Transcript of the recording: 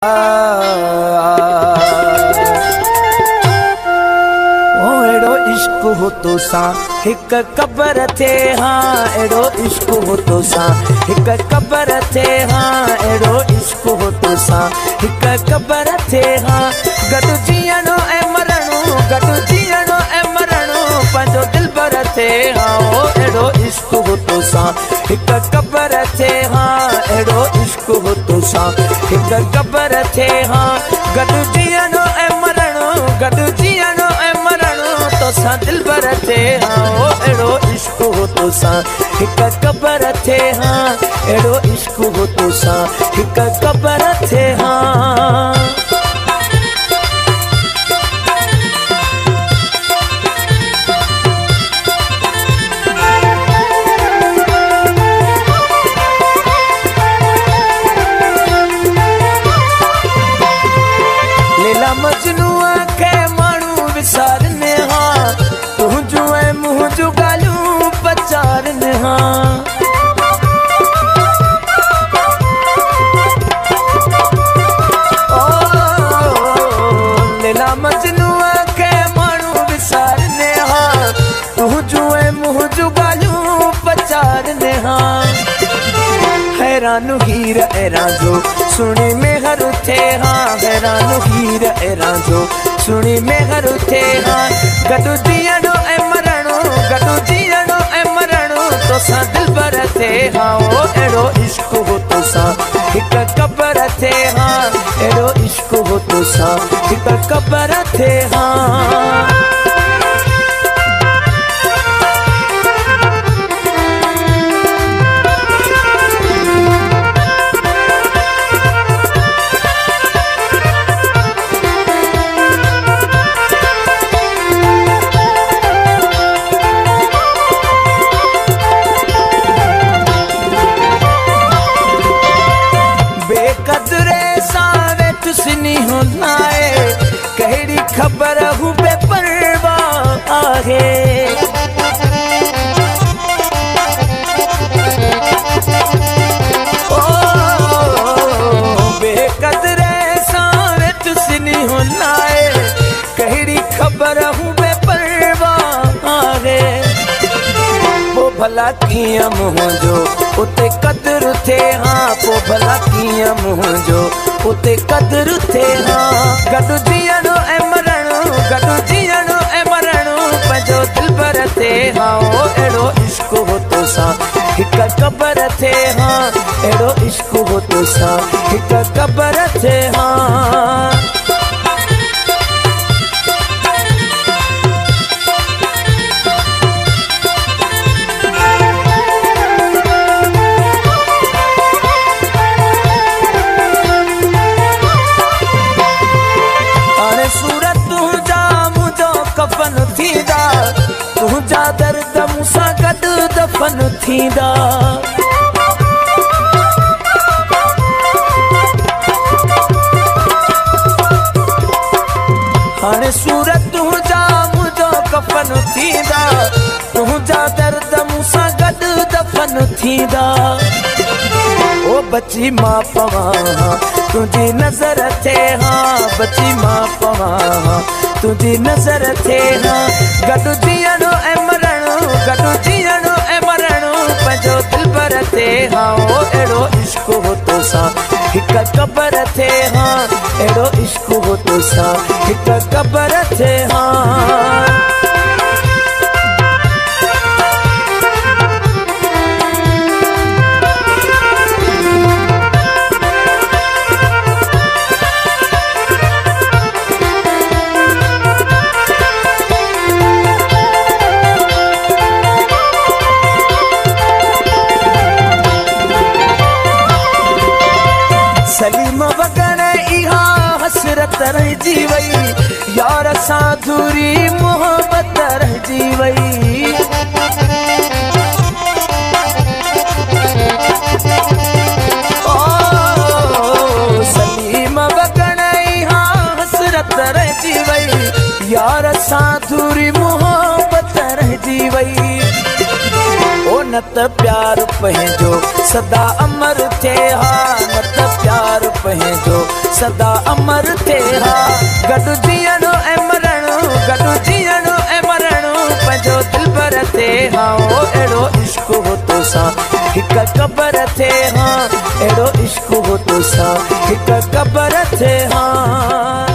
एड़ो इश्क हो तो सा हिक कबर थे हाँ एड़ो इश्क हो तो सा हिक कबर थे हाँ एड़ो इश्क हो तो सा हिक कबर थे हाँ गडु जीअणो ऐं मरणो गडु जीअणो ऐं मरणो पंहिंजो दिलबर थे हाँ ओ एड़ो इश्क हो तो सा हिक कबर थे हाँ एड़ो इश्क हो तो सा हिक कबर थे हाँ गडु जीअणो ऐं मरणो गडु जीअणो ऐं मरणो तो सा दिलबर थे हाँ ओ एड़ो इश्क हो तो सा हिक कबर थे हाँ एड़ो इश्क हो तो सा हिक कबर थे हाँ। लीला मजनूआ के मानू विसारने हाँ तुझो ऐ मुझो गालू पचारने हाँ ओ लीला मजनूआ के मानू विसारने हाँ तुझो ऐ मुझो गालू पचारने हाँ हैरान हीर एराजो सुनी में हर थे हाँ हैरान हीर एराजो सुनी में हर थे हाँ गडु जीअणो ऐं मरणो गडु जीअणो ऐं मरणो तो सा दिलबर थे हाँ ओ एड़ो इश्क हो तो सा हिक कबर थे हाँ एड़ो इश्क हो तो सा हिक कबर थे हाँ। बेकदरे सावे तुसनी होनाए कहड़ी खबर हूँ बेपरवाह आहे ओ बेकदरे सावे तुसनी होनाए कहड़ी खबर हूँ बेपरवाह आहे पो भला कियां मुझो उते कदर थे हाँ पो भला कियां मुझो उते कदर थे हाँ गडु जीअणो ऐं मरणो गडु जीअणो ऐं मरणो पंहिंजो दिलबर थे हाँ ओ एड़ो इश्क हो तो सा हिक कबर थे हाँ एड़ो इश्क हो तो सा हिक कबर थे हाँ। कफन थींदा तुझा दर्द मूंसां गॾु दफन थींदा हाणे सूरत तुझा मुंहिंजो कफन थींदा तुझा दर्द मूंसां गॾु दफन थींदा ओ बची मां पवां तुझी नज़र थे हाँ बची मां पवां तुझी नज़र थे हाँ गडु जीअणो ऐं मरणो गडु जीअणो ऐं मरणो पंहिंजो दिलबर थे हाँ ओ एड़ो इश्क हो तो सा हिक कबर थे हाँ एड़ो इश्क हो तो सा हिक कबर थे हाँ। सलीम वगण इहा हसरत रहिजी वई यार सां अधूरी मोहब्बत रहिजी वई ओ सलीम वगण इहा हसरत रहिजी वई यार सां अधूरी मोहब्बत रहिजी वई ओ न त प्यार पंहिंजो सदा अमर थे हा न त प्यार पंहिंजो सदा अमर थे हा। गॾु जीअणो ऐं मरणो, गॾु जीअणो ऐं मरणो पंहिंजो दिलबर थे हा। ओ अहिड़ो इश्क हो तोसां हिक क़बर थे हा। अहिड़ो इश्क हो तोसां हिक क़बर थे हा।